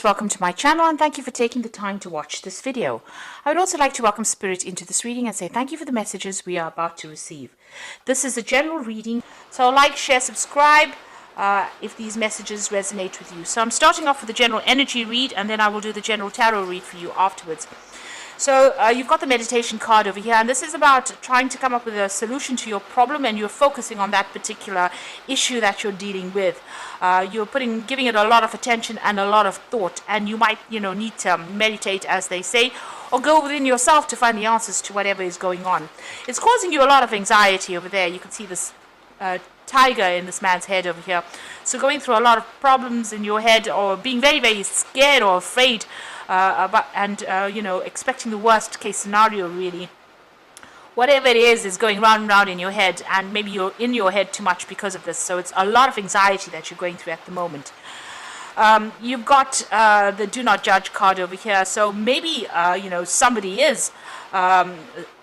Welcome to my channel and thank you for taking the time to watch this video. I would also like to welcome Spirit into this reading and say thank you for the messages we are about to receive. This is a general reading, so like, share, subscribe if these messages resonate with you. So I'm starting off with the general energy read and then I will do the general tarot read for you afterwards. So you've got the meditation card over here, and this is about trying to come up with a solution to your problem, and you're focusing on that particular issue that you're dealing with. You're giving it a lot of attention and a lot of thought, and you might, need to meditate, as they say, or go within yourself to find the answers to whatever is going on. It's causing you a lot of anxiety over there. You can see this tiger in this man's head over here. So going through a lot of problems in your head, or being very, very scared or afraid, expecting the worst case scenario, really. Whatever it is going round and round in your head, and maybe you're in your head too much because of this. So it's a lot of anxiety that you're going through at the moment. You've got the Do Not Judge card over here. So maybe, somebody is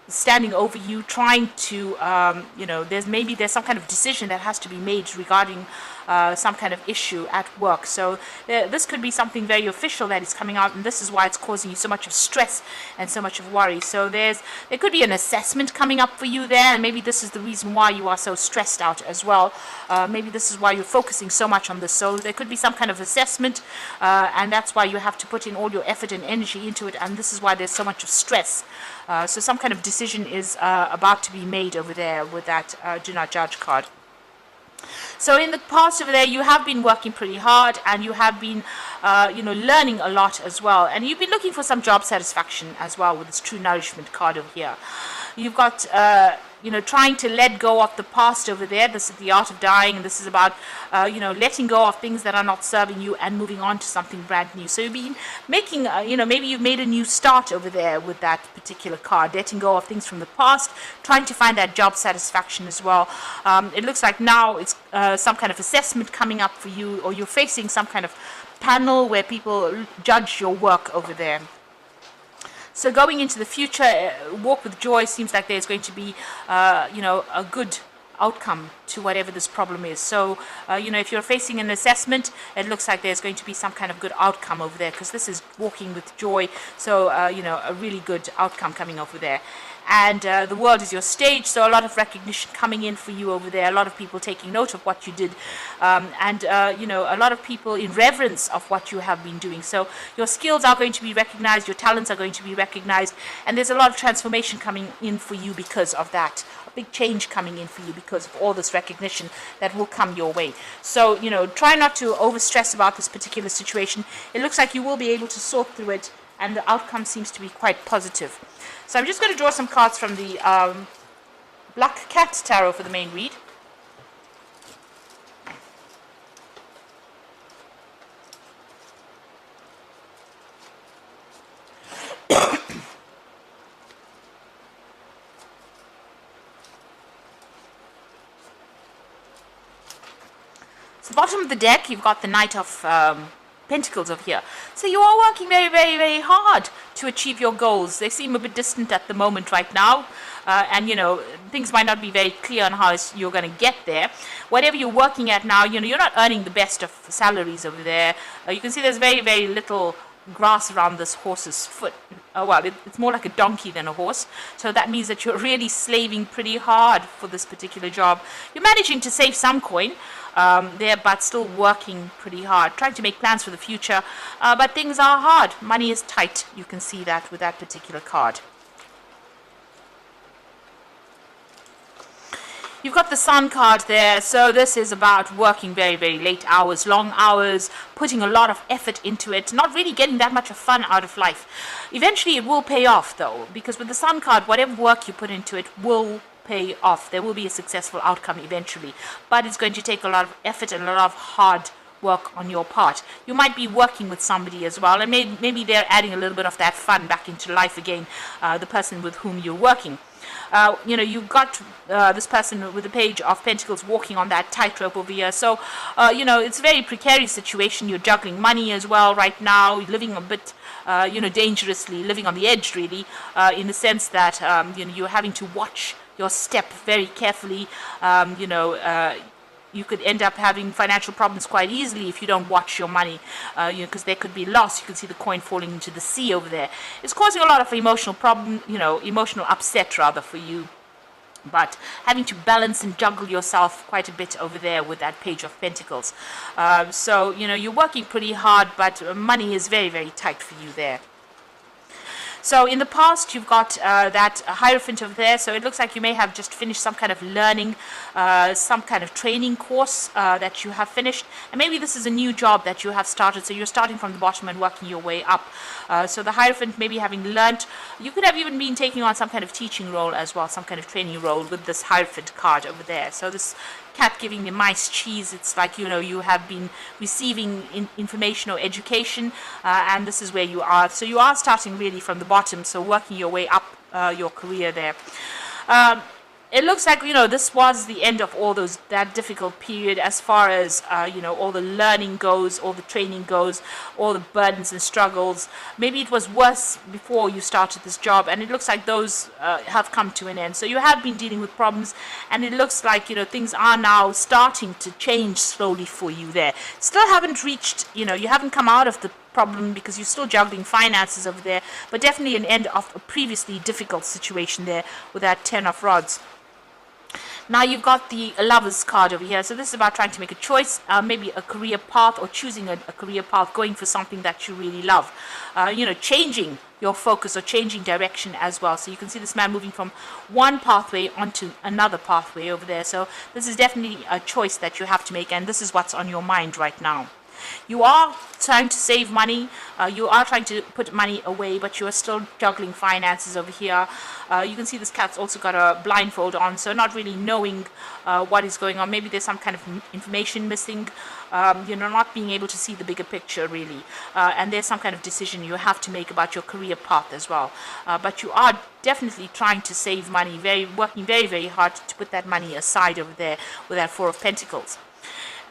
standing over you, trying to, there's some kind of decision that has to be made regarding some kind of issue at work. So this could be something very official that is coming out, and this is why it's causing you so much of stress and so much of worry. So there could be an assessment coming up for you there, and maybe this is the reason why you are so stressed out as well. Maybe this is why you're focusing so much on this. So there could be some kind of assessment, and that's why you have to put in all your effort and energy into it, and this is why there's so much of stress. So some kind of decision is about to be made over there with that Do Not Judge card. So in the past over there, you have been working pretty hard, and you have been, learning a lot as well. And you've been looking for some job satisfaction as well with this True Nourishment card over here. You've got, trying to let go of the past over there. This is the Art of Dying, and this is about, letting go of things that are not serving you and moving on to something brand new. So you've been making, maybe you've made a new start over there with that particular card, letting go of things from the past, trying to find that job satisfaction as well. It looks like now it's some kind of assessment coming up for you, or you're facing some kind of panel where people judge your work over there. So going into the future, walk with joy. Seems like there's going to be, a good outcome to whatever this problem is. So, if you're facing an assessment, it looks like there's going to be some kind of good outcome over there, because this is walking with joy. So, a really good outcome coming over there. And the world is your stage, so a lot of recognition coming in for you over there, a lot of people taking note of what you did, a lot of people in reverence of what you have been doing. So your skills are going to be recognized, your talents are going to be recognized, and there's a lot of transformation coming in for you because of that. A big change coming in for you because of all this recognition that will come your way. So, try not to overstress about this particular situation. It looks like you will be able to sort through it, and the outcome seems to be quite positive. So I'm just going to draw some cards from the Black Cat Tarot for the main read. So bottom of the deck, you've got the Knight of Pentacles over here. So you are working very, very, very hard to achieve your goals. They seem a bit distant at the moment right now, and things might not be very clear on how you're going to get there. Whatever you're working at now, you're not earning the best of salaries over there. You can see there's very, very little grass around this horse's foot. It's more like a donkey than a horse. So that means that you're really slaving pretty hard for this particular job. You're managing to save some coin there, but still working pretty hard, trying to make plans for the future. But things are hard. Money is tight. You can see that with that particular card. You've got the Sun card there, so this is about working very, very late hours, long hours, putting a lot of effort into it, not really getting that much of fun out of life. Eventually it will pay off though, because with the Sun card, whatever work you put into it will pay off. There will be a successful outcome eventually, but it's going to take a lot of effort and a lot of hard work on your part. You might be working with somebody as well, and maybe they're adding a little bit of that fun back into life again, the person with whom you're working. You've got this person with the Page of Pentacles walking on that tightrope over here. So, it's a very precarious situation. You're juggling money as well right now. You're living a bit, dangerously, living on the edge, really, in the sense that, you're having to watch your step very carefully. you could end up having financial problems quite easily if you don't watch your money, because there could be loss. You can see the coin falling into the sea over there. It's causing a lot of emotional problem, emotional upset rather for you. But having to balance and juggle yourself quite a bit over there with that Page of Pentacles. So, you're working pretty hard, but money is very, very tight for you there. So in the past, you've got that Hierophant over there. So it looks like you may have just finished some kind of learning, some kind of training course that you have finished. And maybe this is a new job that you have started. So you're starting from the bottom and working your way up. So the Hierophant, maybe having learnt, you could have even been taking on some kind of teaching role as well, some kind of training role with this Hierophant card over there. So this cat giving the mice cheese, it's like, you have been receiving information or education, and this is where you are. So you are starting really from the bottom, so working your way up your career there. It looks like, this was the end of all that difficult period as far as, all the learning goes, all the training goes, all the burdens and struggles. Maybe it was worse before you started this job, and it looks like those have come to an end. So you have been dealing with problems, and it looks like, things are now starting to change slowly for you there. Still haven't reached, you haven't come out of the problem because you're still juggling finances over there, but definitely an end of a previously difficult situation there with that 10 of Rods. Now you've got the Lovers card over here. So this is about trying to make a choice, maybe a career path, or choosing a career path, going for something that you really love. Changing your focus or changing direction as well. So you can see this man moving from one pathway onto another pathway over there. So this is definitely a choice that you have to make, and this is what's on your mind right now. You are trying to save money, you are trying to put money away, but you are still juggling finances over here. You can see this cat's also got a blindfold on, so not really knowing what is going on. Maybe there's some kind of information missing, not being able to see the bigger picture really. And there's some kind of decision you have to make about your career path as well. But you are definitely trying to save money, working very, very hard to put that money aside over there with that Four of Pentacles.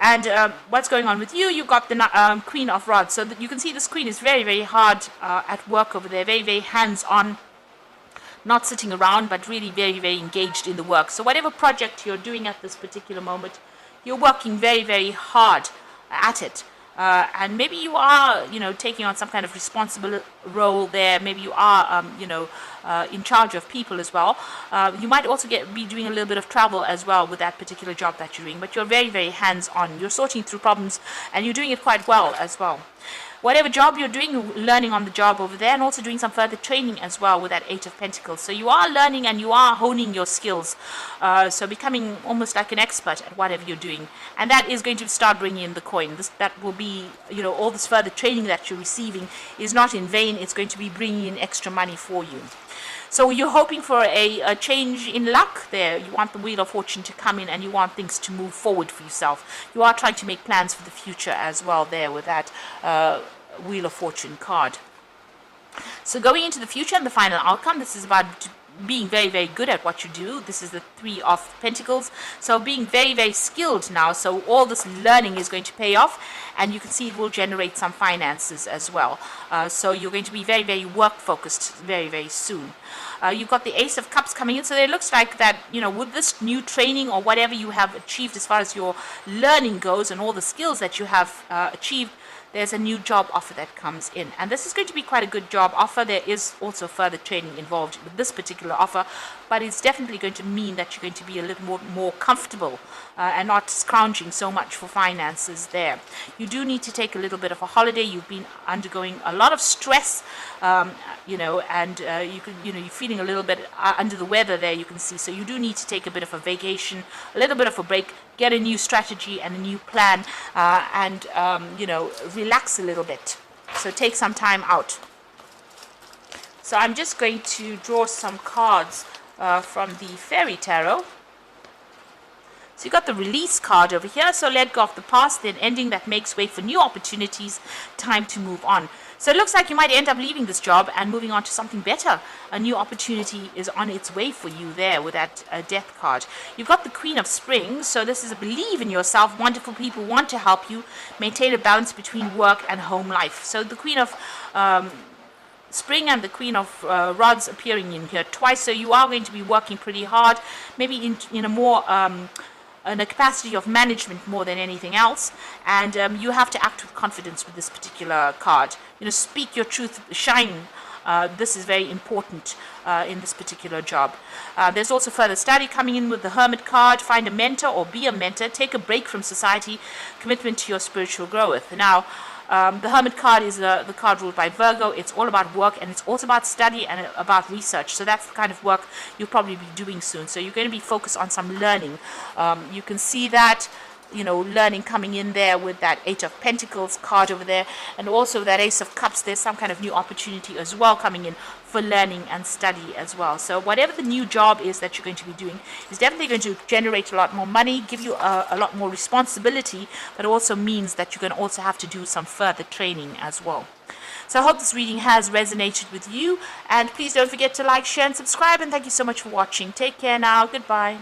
And what's going on with you? You've got the Queen of Rods. So that you can see this Queen is very, very hard at work over there, very, very hands-on, not sitting around, but really very, very engaged in the work. So whatever project you're doing at this particular moment, you're working very, very hard at it. And maybe you are, taking on some kind of responsible role there. Maybe you are, in charge of people as well. You might also be doing a little bit of travel as well with that particular job that you're doing. But you're very, very hands-on. You're sorting through problems, and you're doing it quite well as well. Whatever job you're doing, learning on the job over there, and also doing some further training as well with that Eight of Pentacles. So you are learning and you are honing your skills. So becoming almost like an expert at whatever you're doing. And that is going to start bringing in the coin. That will be, all this further training that you're receiving is not in vain. It's going to be bringing in extra money for you. So you're hoping for a change in luck there. You want the Wheel of Fortune to come in, and you want things to move forward for yourself. You are trying to make plans for the future as well there with that Wheel of Fortune card. So going into the future and the final outcome, this is about being very, very good at what you do. This is the Three of Pentacles. So being very, very skilled now. So all this learning is going to pay off, and you can see it will generate some finances as well. So you're going to be very, very work focused very, very soon. You've got the Ace of Cups coming in. So it looks like that, with this new training or whatever you have achieved as far as your learning goes and all the skills that you have achieved, there's a new job offer that comes in. And this is going to be quite a good job offer. There is also further training involved with this particular offer, but it's definitely going to mean that you're going to be a little more comfortable and not scrounging so much for finances there. You do need to take a little bit of a holiday. You've been undergoing a lot of stress, and you're feeling a little bit under the weather there, you can see. So you do need to take a bit of a vacation, a little bit of a break, get a new strategy and a new plan, and relax a little bit. So take some time out. So I'm just going to draw some cards from the Fairy Tarot. So you got the Release card over here. So let go of the past, then ending that makes way for new opportunities, time to move on. So it looks like you might end up leaving this job and moving on to something better. A new opportunity is on its way for you there with that Death card. You've got the Queen of Spring. So this is a believe in yourself. Wonderful people want to help you maintain a balance between work and home life. So the Queen of Spring and the Queen of Rods appearing in here twice. So you are going to be working pretty hard, maybe in a more in a capacity of management more than anything else, and you have to act with confidence with this particular card. Speak your truth, shine. This is very important in this particular job. There's also further study coming in with the Hermit card. Find a mentor or be a mentor. Take a break from society. Commitment to your spiritual growth. Now, the Hermit card is the card ruled by Virgo. It's all about work, and it's also about study and about research. So that's the kind of work you'll probably be doing soon. So you're going to be focused on some learning. You can see that learning coming in there with that Eight of Pentacles card over there, and also that Ace of Cups. There's some kind of new opportunity as well coming in for learning and study as well. So whatever the new job is that you're going to be doing is definitely going to generate a lot more money, give you a lot more responsibility, but also means that you're going to also have to do some further training as well. So I hope this reading has resonated with you, and please don't forget to like, share, and subscribe, and thank you so much for watching. Take care now. Goodbye.